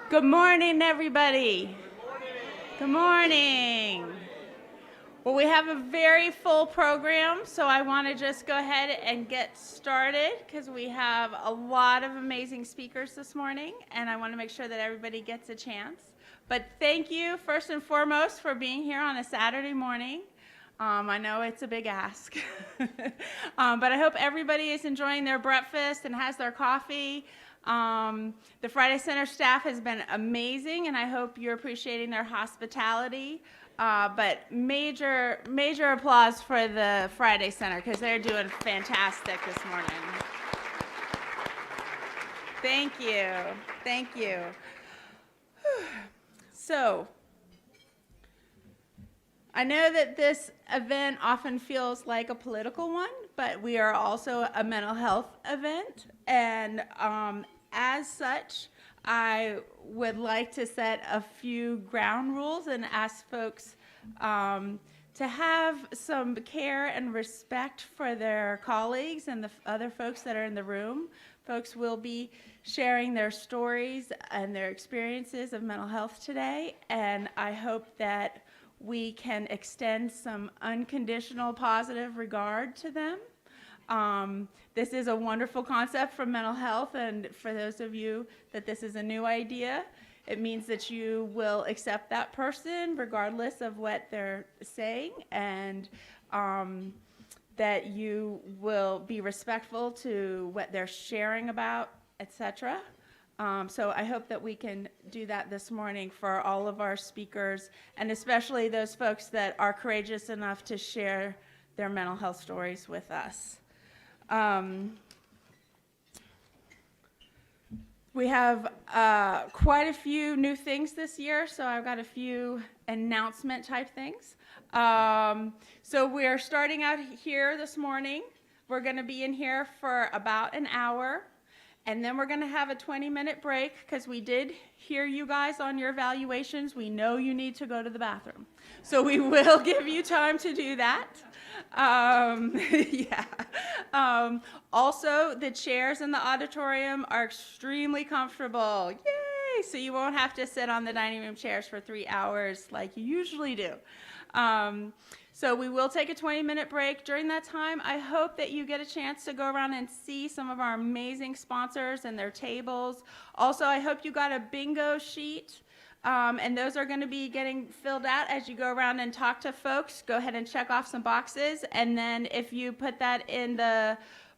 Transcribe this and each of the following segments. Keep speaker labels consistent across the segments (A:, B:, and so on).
A: Good morning, everybody. Good morning. Well, we have a very full program, so I want to just go ahead and get started because we have a lot of amazing speakers this morning, and I want to make sure that everybody gets a chance. But thank you, first and foremost, for being here on a Saturday morning. I know it's a big ask, but I hope everybody is enjoying their breakfast and has their coffee. The Friday Center staff has been amazing, and I hope you're appreciating their hospitality. But major applause for the Friday Center because they're doing fantastic this morning. Thank you. Thank you. So, I know that this event often feels like a political one, but we are also a mental health event. And as such, I would like to set a few ground rules and ask folks to have some care and respect for their colleagues and the other folks that are in the room. Folks will be sharing their stories and their experiences of mental health today, and I hope that we can extend some unconditional positive regard to them. This is a wonderful concept for mental health, and for those of you that this is a new idea, it means that you will accept that person regardless of what they're saying, and that you will be respectful to what they're sharing about, etc. So I hope that we can do that this morning for all of our speakers, and especially those folks that are courageous enough to share their mental health stories with us. We have quite a few new things this year, so I've got a few announcement type things. So we're starting out here this morning. We're going to be in here for about an hour, and then we're going to have a 20-minute break because we did hear you guys on your evaluations. We know you need to go to the bathroom, so we will give you time to do that. Yeah. Also, the chairs in the auditorium are extremely comfortable. Yay! So you won't have to sit on the dining room chairs for 3 hours like you usually do. So we will take a 20-minute break. During that time, I hope that you get a chance to go around and see some of our amazing sponsors and their tables. Also, I hope you got a bingo sheet. And those are going to be getting filled out as you go around and talk to folks. Go ahead and check off some boxes. And then if you put that in the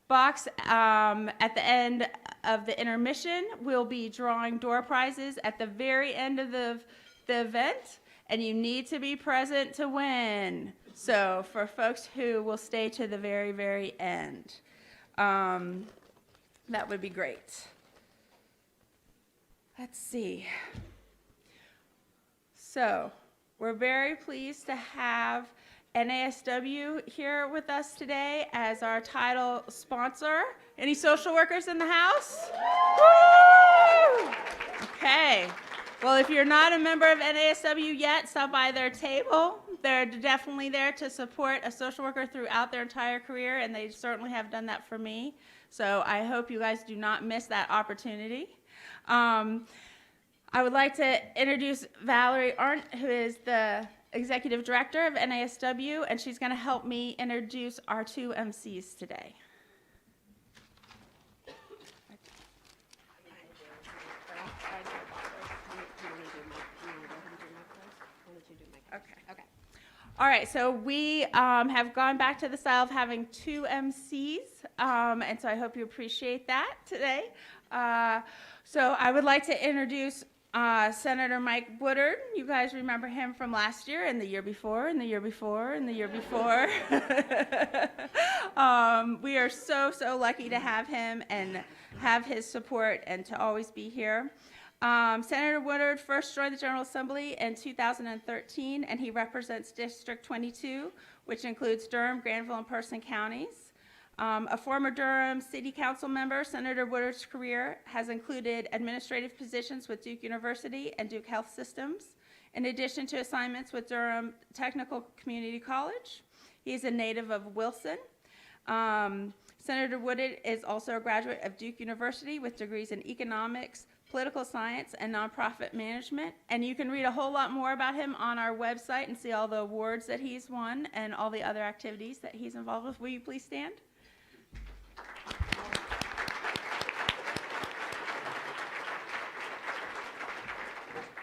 A: box at the end of the intermission, we'll be drawing door prizes at the very end of the event. And you need to be present to win. So for folks who will stay to the very, very end, that would be great. Let's see. So we're very pleased to have NASW here with us today as our title sponsor. Any social workers in the house? Woo! Okay. Well, if you're not a member of NASW yet, stop by their table. They're definitely there to support a social worker throughout their entire career, and they certainly have done that for me. So I hope you guys do not miss that opportunity. I would like to introduce Valerie Arndt, who is the Executive Director of NASW, and she's going to help me introduce our two MCs today. Okay. All right, so we have gone back to the style of having two MCs, and so I hope you appreciate that today. So I would like to introduce Senator Mike Woodard. You guys remember him from last year and the year before and the year before and the year before. We are so lucky to have him and have his support and to always be here. Senator Woodard first joined the General Assembly in 2013, and he represents District 22, which includes Durham, Granville, and Person counties. A former Durham City Council member, Senator Woodard's career has included administrative positions with Duke University and Duke Health Systems, in addition to assignments with Durham Technical Community College. He is a native of Wilson. Senator Woodard is also a graduate of Duke University with degrees in economics, political science, and nonprofit management. And you can read a whole lot more about him on our website and see all the awards that he's won and all the other activities that he's involved with. Will you please stand?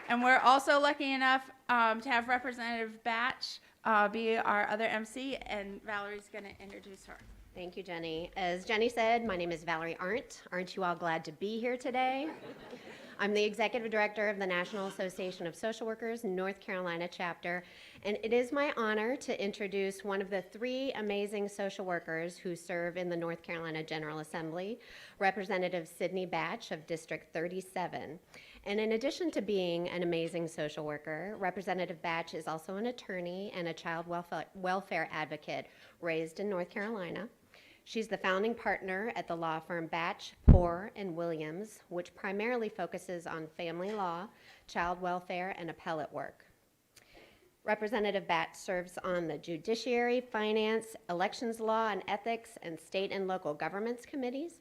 A: And we're also lucky enough to have Representative Batch be our other MC, and Valerie's going to introduce her.
B: Thank you, Jenny. As Jenny said, my name is Valerie Arndt. Aren't you all glad to be here today? I'm the Executive Director of the National Association of Social Workers North Carolina chapter, and it is my honor to introduce one of the 3 amazing social workers who serve in the North Carolina General Assembly, Representative Sydney Batch of District 37. And in addition to being an amazing social worker, Representative Batch is also an attorney and a child welfare advocate raised in North Carolina. She's the founding partner at the law firm Batch, Poore & Williams, which primarily focuses on family law, child welfare, and appellate work. Representative Batch serves on the Judiciary, Finance, Elections Law and Ethics, and State and Local Governments Committees.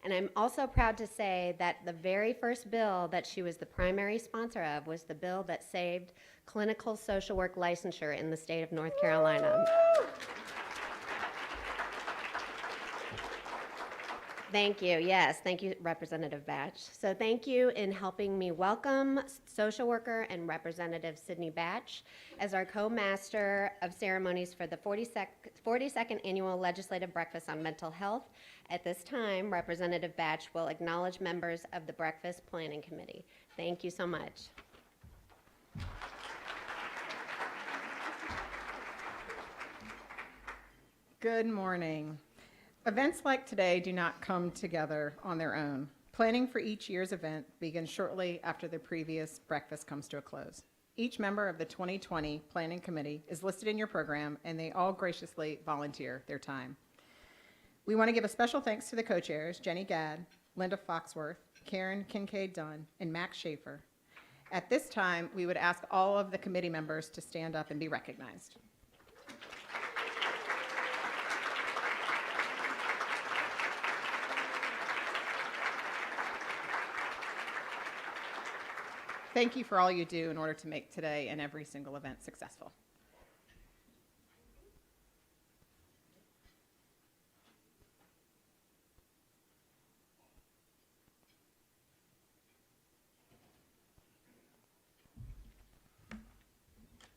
B: And I'm also proud to say that the very first bill that she was the primary sponsor of was the bill that saved clinical social work licensure in the state of North Carolina. Thank you. Yes, thank you, Representative Batch. So thank you in helping me welcome social worker and Representative Sydney Batch as our co-master of ceremonies for the 42nd Annual Legislative Breakfast on Mental Health. At this time, Representative Batch will acknowledge members of the Breakfast Planning Committee. Thank you so much.
C: Good morning. Events like today do not come together on their own. Planning for each year's event begins shortly after the previous breakfast comes to a close. Each member of the 2020 Planning Committee is listed in your program, and they all graciously volunteer their time. We want to give a special thanks to the co-chairs, Jenny Gadd, Linda Foxworth, Karen Kincaid-Dunn, and Max Schaefer. At this time, we would ask all of the committee members to stand up and be recognized. Thank you for all you do in order to make today and every single event successful.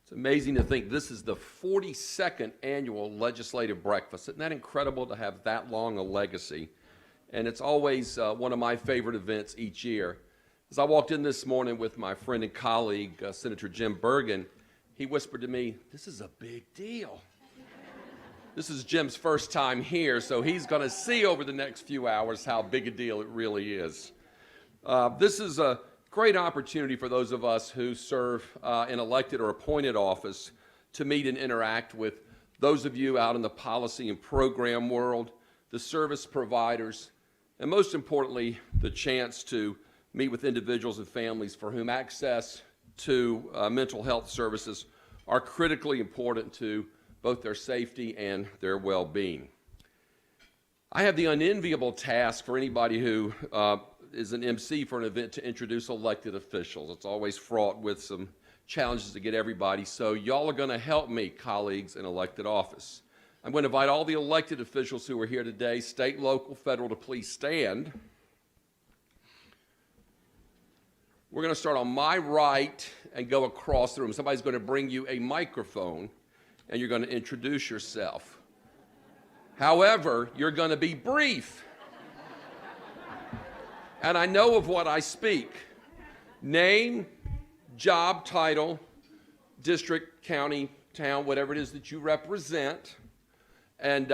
D: It's amazing to think this is the 42nd annual legislative breakfast. Isn't that incredible to have that long a legacy? And it's always one of my favorite events each year. As I walked in this morning with my friend and colleague, Senator Jim Bergen, he whispered to me, "This is a big deal." This is Jim's first time here, so he's going to see over the next few hours how big a deal it really is. This is a great opportunity for those of us who serve in elected or appointed office to meet and interact with those of you out in the policy and program world, the service providers, and most importantly, the chance to meet with individuals and families for whom access to mental health services are critically important to both their safety and their well-being. I have the unenviable task for anybody who is an MC for an event to introduce elected officials. It's always fraught with some challenges to get everybody, so y'all are going to help me, colleagues in elected office. I'm going to invite all the elected officials who are here today, state, local, federal, to please stand. We're going to start on my right and go across the room. Somebody's going to bring you a microphone, and you're going to introduce yourself. However, you're going to be brief. And I know of what I speak. Name, job title, district, county, town, whatever it is that you represent. And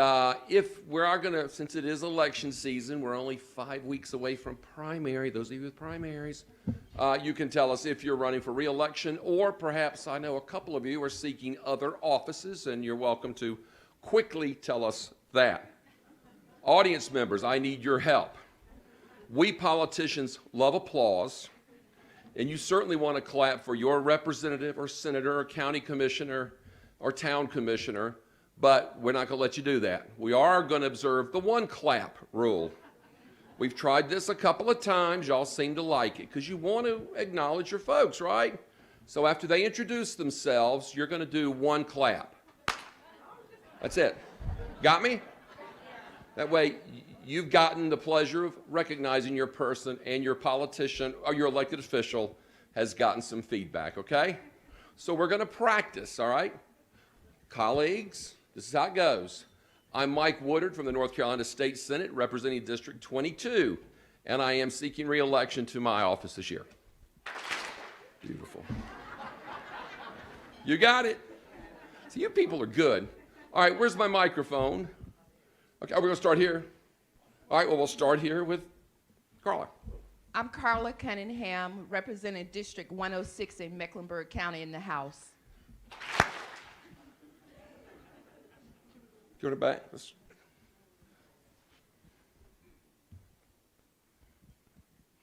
D: if we are going to, since it is election season, we're only 5 weeks away from primary, those of you with primaries, you can tell us if you're running for re-election, or perhaps I know a couple of you are seeking other offices, and you're welcome to quickly tell us that. Audience members, I need your help. We politicians love applause, and you certainly want to clap for your representative or senator or county commissioner or town commissioner, but we're not going to let you do that. We are going to observe the one clap rule. We've tried this a couple of times. Y'all seem to like it because you want to acknowledge your folks, right? So after they introduce themselves, you're going to do one clap. That's it. Got me? That way, you've gotten the pleasure of recognizing your person, and your politician or your elected official has gotten some feedback, okay? So we're going to practice, all right? Colleagues, this is how it goes. I'm Mike Woodard from the North Carolina State Senate, representing District 22, and I am seeking re-election to my office this year. Beautiful. You got it. See, you people are good. All right, where's my microphone? Okay, are we going to start here? All right, well, we'll start here with Carla.
E: I'm Carla Cunningham, representing District 106 in Mecklenburg County in the House.
D: Go to back.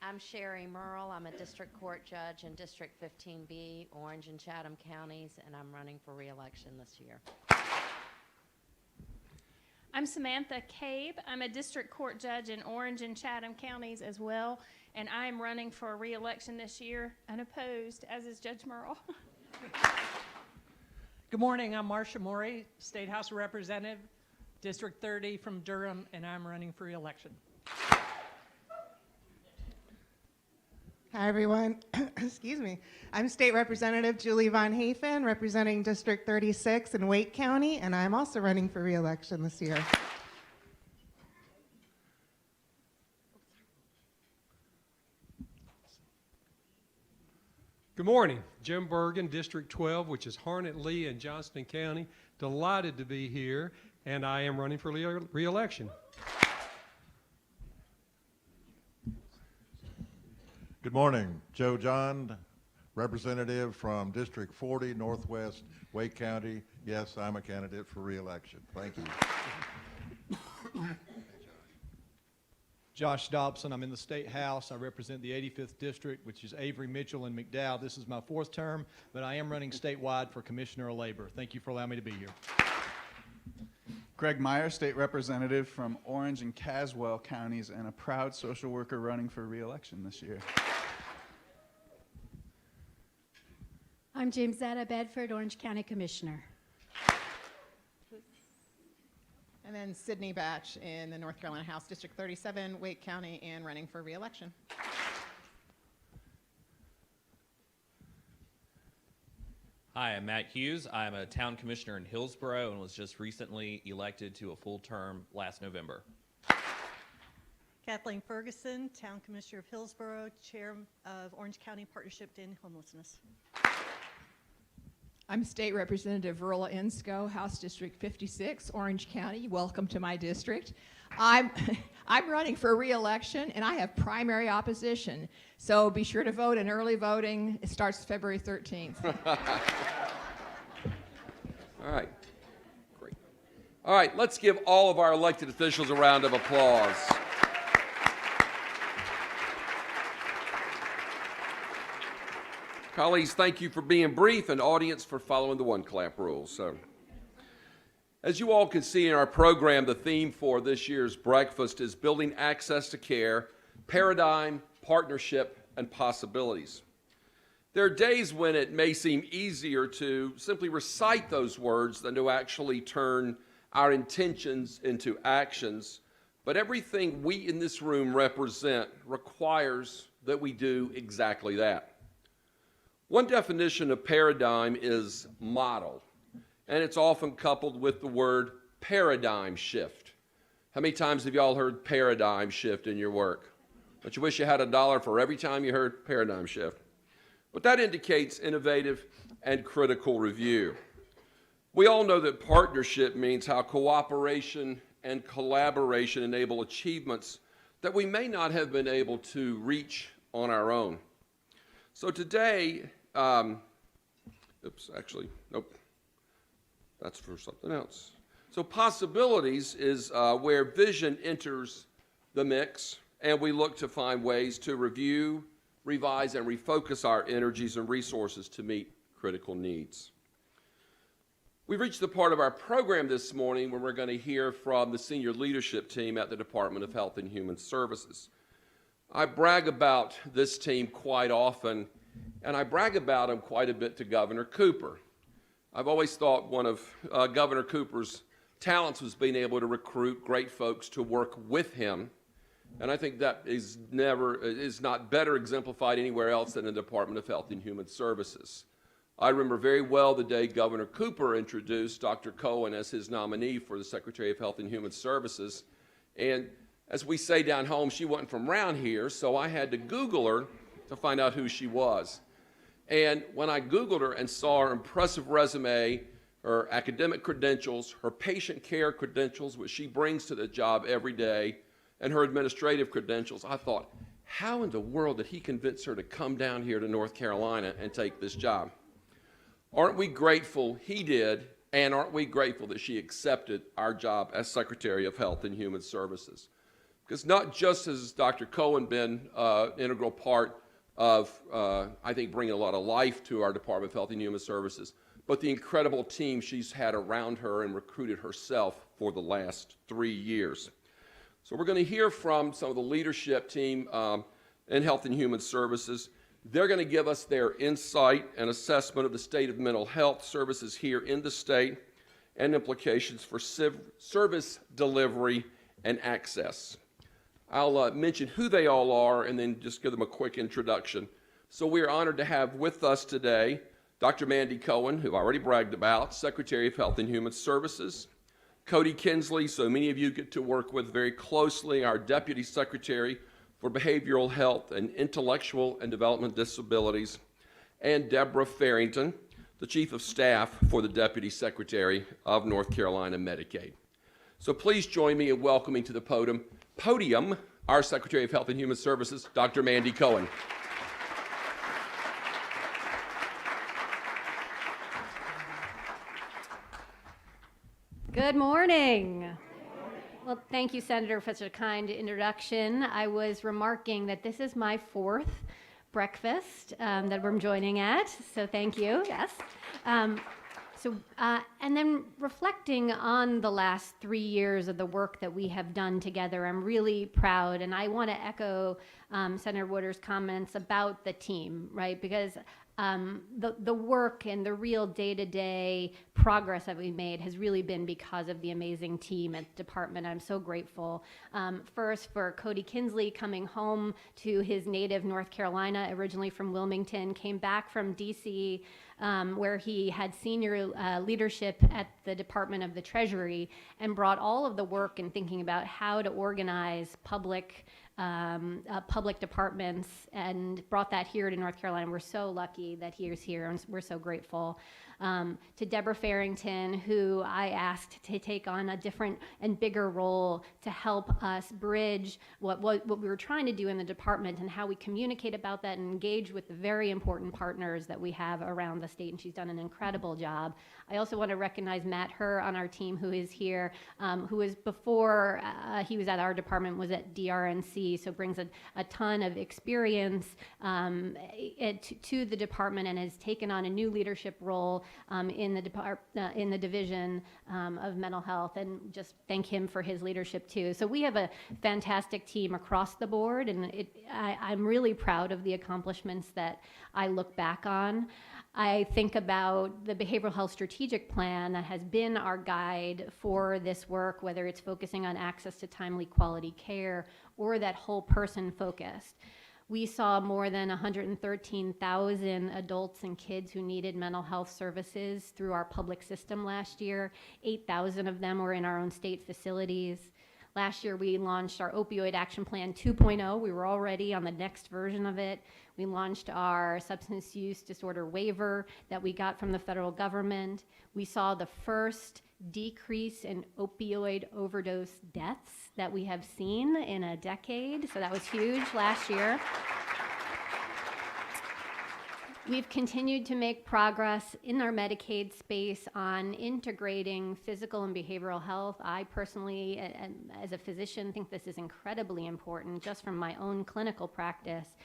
F: I'm Sherry Merle. I'm a district court judge in District 15B, Orange and Chatham counties, and I'm running for re-election this year.
G: I'm Samantha Cabe. I'm a district court judge in Orange and Chatham counties as well, and I'm running for re-election this year, unopposed, as is Judge Merle.
H: Good morning, I'm Marcia Morey, State House Representative, District 30 from Durham, and I'm running for re-election.
I: Hi, everyone. Excuse me. I'm State Representative Julie Von Hafen, representing District 36 in Wake County, and I'm also running for re-election this year.
J: Good morning. Jim Bergen, District 12, which is Harnett, Lee, and Johnston County. Delighted to be here, and I am running for re-election.
K: Good morning. Joe John, representative from District 40, Northwest Wake County. Yes, I'm a candidate for re-election. Thank you.
L: Josh Dobson. I'm in the State House. I represent the 85th District, which is Avery, Mitchell, and McDowell. This is my 4th term, but I am running statewide for Commissioner of Labor. Thank you for allowing me to be here.
M: Greg Meyer, State Representative from Orange and Caswell counties, and a proud social worker running for re-election this year.
N: I'm Jamesetta Bedford, Orange County Commissioner.
C: And then Sydney Batch in the North Carolina House, District 37, Wake County, and running for re-election.
O: Hi, I'm Matt Hughes. I'm a town commissioner in Hillsborough and was just recently elected to a full term last November.
P: Kathleen Ferguson, Town Commissioner of Hillsborough, Chair of Orange County Partnership to End Homelessness.
Q: I'm State Representative Verla Ensko, House District 56, Orange County. Welcome to my district. I'm running for re-election, and I have primary opposition. So be sure to vote in early voting. It starts February 13th.
D: All right. Great. All right, let's give all of our elected officials a round of applause. Colleagues, thank you for being brief, and audience for following the one-clap rule. So, as you all can see in our program, the theme for this year's breakfast is building access to care, paradigm, partnership, and possibilities. There are days when it may seem easier to simply recite those words than to actually turn our intentions into actions, but everything we in this room represent requires that we do exactly that. One definition of paradigm is model, and it's often coupled with the word paradigm shift. How many times have y'all heard paradigm shift in your work? Don't you wish you had $1 for every time you heard paradigm shift? But that indicates innovative and critical review. We all know that partnership means how cooperation and collaboration enable achievements that we may not have been able to reach on our own. So today, that's for something else. So possibilities is where vision enters the mix, and we look to find ways to review, revise, and refocus our energies and resources to meet critical needs. We've reached the part of our program this morning where we're going to hear from the senior leadership team at the Department of Health and Human Services. I brag about this team quite often, and I brag about them quite a bit to Governor Cooper. I've always thought one of Governor Cooper's talents was being able to recruit great folks to work with him, and I think that is not better exemplified anywhere else than in the Department of Health and Human Services. I remember very well the day Governor Cooper introduced Dr. Cohen as his nominee for the Secretary of Health and Human Services, and as we say down home, she wasn't from around here, so I had to Google her to find out who she was. And when I Googled her and saw her impressive resume, her academic credentials, her patient care credentials, which she brings to the job every day, and her administrative credentials, I thought, how in the world did he convince her to come down here to North Carolina and take this job? Aren't we grateful he did, and aren't we grateful that she accepted our job as Secretary of Health and Human Services? Because not just has Dr. Cohen been an integral part of, I think, bringing a lot of life to our Department of Health and Human Services, but the incredible team she's had around her and recruited herself for the last 3 years. So we're going to hear from some of the leadership team in Health and Human Services. They're going to give us their insight and assessment of the state of mental health services here in the state and implications for service delivery and access. I'll mention who they all are and then just give them a quick introduction. So we are honored to have with us today Dr. Mandy Cohen, who I already bragged about, Secretary of Health and Human Services. Cody Kinsley, so many of you get to work with very closely, our Deputy Secretary for Behavioral Health and Intellectual and Development Disabilities. And Deborah Farrington, the Chief of Staff for the Deputy Secretary of North Carolina Medicaid. So please join me in welcoming to the podium our Secretary of Health and Human Services, Dr. Mandy Cohen.
B: Good morning. Well, thank you, Senator, for such a kind introduction. I was remarking that this is my 4th breakfast that I'm joining at, so thank you, yes. And then reflecting on the last 3 years of the work that we have done together, I'm really proud, and I want to echo Senator Wooders' comments about the team, right? Because the work and the real day-to-day progress that we made has really been because of the amazing team at the department. I'm so grateful. First, for Cody Kinsley coming home to his native North Carolina, originally from Wilmington, came back from D.C., where he had senior leadership at the Department of the Treasury, and brought all of the work in thinking about how to organize public departments, and brought that here to North Carolina. We're so lucky that he is here, and we're so grateful. To Deborah Farrington, who I asked to take on a different and bigger role to help us bridge what we were trying to do in the department and how we communicate about that and engage with the very important partners that we have around the state, and she's done an incredible job. I also want to recognize Matt Herr on our team, who is here, who was before he was at our department, was at DRNC, so brings a ton of experience to the department, and has taken on a new leadership role in the division of mental health, and just thank him for his leadership too. So we have a fantastic team across the board, and I'm really proud of the accomplishments that I look back on. I think about the Behavioral Health Strategic Plan that has been our guide for this work, whether it's focusing on access to timely quality care or that whole person focused. We saw more than 113,000 adults and kids who needed mental health services through our public system last year. 8,000 of them were in our own state facilities. Last year, we launched our Opioid Action Plan 2.0. We were already on the next version of it. We launched our substance use disorder waiver that we got from the federal government. We saw the first decrease in opioid overdose deaths that we have seen in a decade, so that was huge last year. We've continued to make progress in our Medicaid space on integrating physical and behavioral health. I personally, as a physician, think this is incredibly important just from my own clinical practice.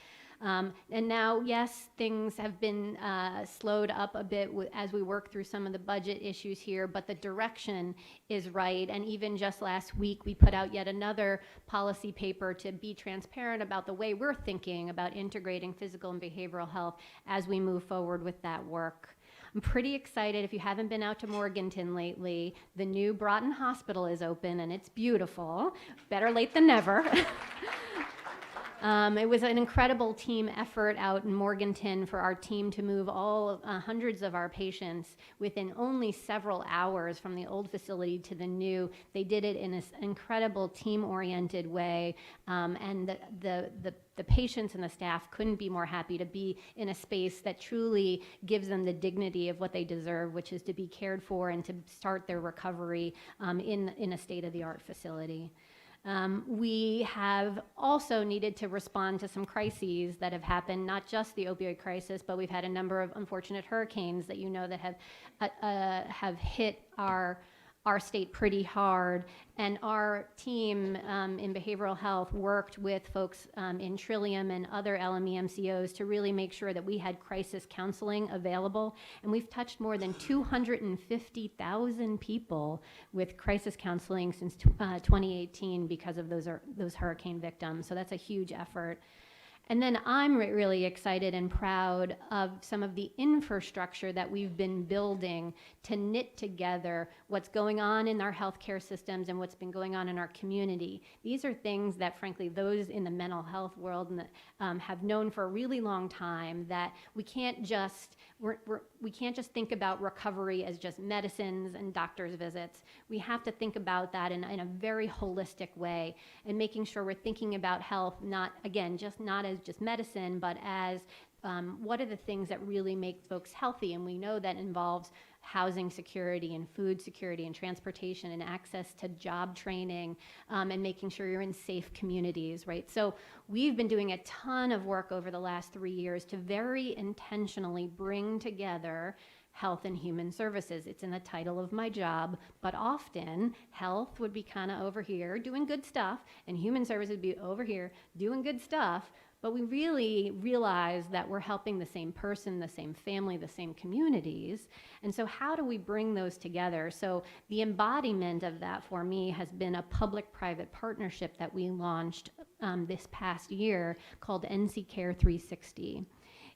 B: And now, yes, things have been slowed up a bit as we work through some of the budget issues here, but the direction is right. And even just last week, we put out yet another policy paper to be transparent about the way we're thinking about integrating physical and behavioral health as we move forward with that work. I'm pretty excited. If you haven't been out to Morganton lately, the new Broughton Hospital is open and it's beautiful. Better late than never. It was an incredible team effort out in Morganton for our team to move hundreds of our patients within only several hours from the old facility to the new. They did it in an incredible team-oriented way, and the patients and the staff couldn't be more happy to be in a space that truly gives them the dignity of what they deserve, which is to be cared for and to start their recovery in a state-of-the-art facility. We have also needed to respond to some crises that have happened, not just the opioid crisis, but we've had a number of unfortunate hurricanes that you know that have hit our state pretty hard. And our team in behavioral health worked with folks in Trillium and other LME MCOs to really make sure that we had crisis counseling available. And we've touched more than 250,000 people with crisis counseling since 2018 because of those hurricane victims. So that's a huge effort. And then I'm really excited and proud of some of the infrastructure that we've been building to knit together what's going on in our healthcare systems and what's been going on in our community. These are things that, frankly, those in the mental health world have known for a really long time, that we can't just think about recovery as just medicines and doctor's visits. We have to think about that in a very holistic way, and making sure we're thinking about health not as just medicine, but as what are the things that really make folks healthy. And we know that involves housing security and food security and transportation and access to job training, and making sure you're in safe communities, right? So we've been doing a ton of work over the last 3 years to very intentionally bring together health and human services. It's in the title of my job, but often health would be kind of over here doing good stuff, and human services would be over here doing good stuff. But we really realize that we're helping the same person, the same family, the same communities. And so how do we bring those together? So the embodiment of that for me has been a public-private partnership that we launched this past year called NC Care 360.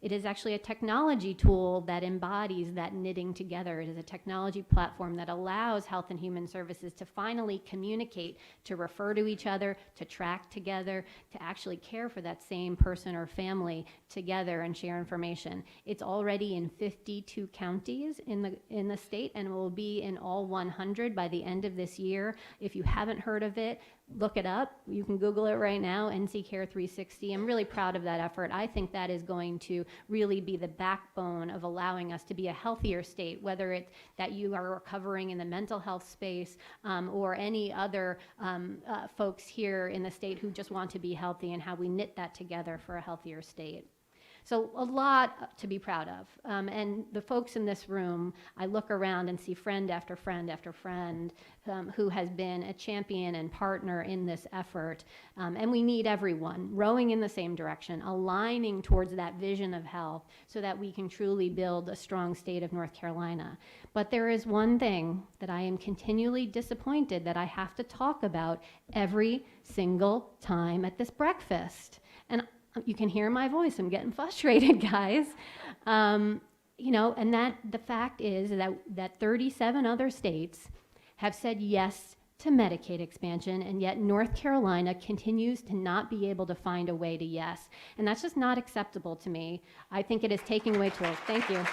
B: It is actually a technology tool that embodies that knitting together. It is a technology platform that allows health and human services to finally communicate, to refer to each other, to track together, to actually care for that same person or family together and share information. It's already in 52 counties in the state, and will be in all 100 by the end of this year. If you haven't heard of it, look it up. You can Google it right now, NC Care 360. I'm really proud of that effort. I think that is going to really be the backbone of allowing us to be a healthier state, whether it's that you are recovering in the mental health space or any other folks here in the state who just want to be healthy, and how we knit that together for a healthier state. So a lot to be proud of. And the folks in this room, I look around and see friend after friend after friend who has been a champion and partner in this effort. And we need everyone rowing in the same direction, aligning towards that vision of health so that we can truly build a strong state of North Carolina. But there is one thing that I am continually disappointed that I have to talk about every single time at this breakfast. And you can hear my voice. I'm getting frustrated, guys. And the fact is that 37 other states have said yes to Medicaid expansion, and yet North Carolina continues to not be able to find a way to yes. And that's just not acceptable to me. I think it is taking away tools. Thank you.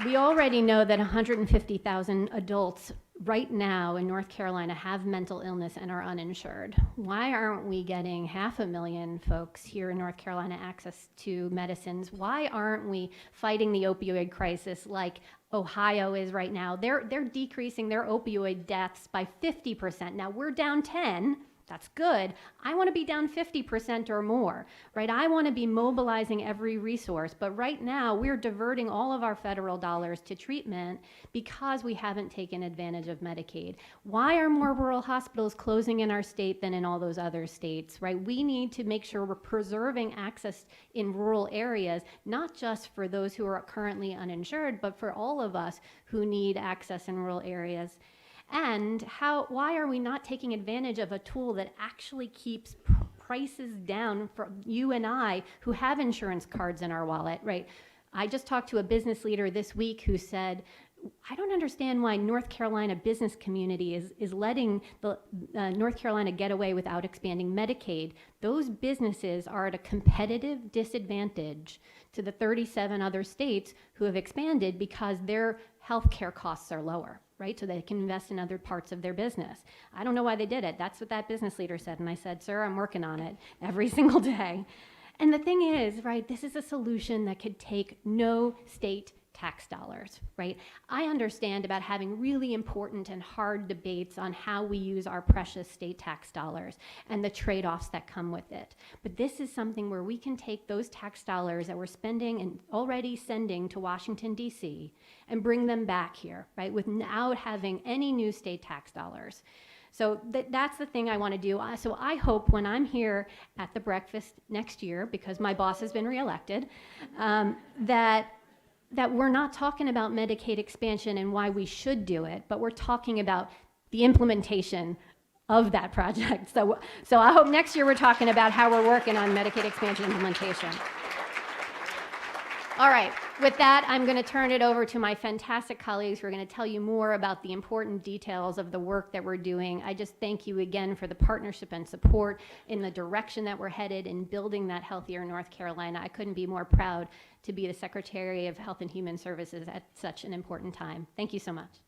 B: We already know that 150,000 adults right now in North Carolina have mental illness and are uninsured. Why aren't we getting 500,000 folks here in North Carolina access to medicines? Why aren't we fighting the opioid crisis like Ohio is right now? They're decreasing their opioid deaths by 50%. Now we're down 10
N: That's good. I want to be down 50% or more, right? I want to be mobilizing every resource. But right now, we're diverting all of our federal dollars to treatment because we haven't taken advantage of Medicaid. Why are more rural hospitals closing in our state than in all those other states, right? We need to make sure we're preserving access in rural areas, not just for those who are currently uninsured, but for all of us who need access in rural areas. And why are we not taking advantage of a tool that actually keeps prices down for you and I who have insurance cards in our wallet, right? I just talked to a business leader this week who said, I don't understand why North Carolina business community is letting the North Carolina get away without expanding Medicaid. Those businesses are at a competitive disadvantage to the 37 other states who have expanded because their healthcare costs are lower, right? So they can invest in other parts of their business. I don't know why they did it. That's what that business leader said. And I said, sir, I'm working on it every single day. And the thing is, right, this is a solution that could take no state tax dollars, right? I understand about having really important and hard debates on how we use our precious state tax dollars and the trade-offs that come with it. But this is something where we can take those tax dollars that we're spending and already sending to Washington, D.C. and bring them back here, right, without having any new state tax dollars. So that's the thing I want to do. So I hope when I'm here at the breakfast next year, because my boss has been reelected, that we're not talking about Medicaid expansion and why we should do it, but we're talking about the implementation of that project. So I hope next year we're talking about how we're working on Medicaid expansion implementation. All right, with that, I'm going to turn it over to my fantastic colleagues who are going to tell you more about the important details of the work that we're doing. I just thank you again for the partnership and support in the direction that we're headed in building that healthier North Carolina. I couldn't be more proud to be the Secretary of Health and Human Services at such an important time. Thank you so much.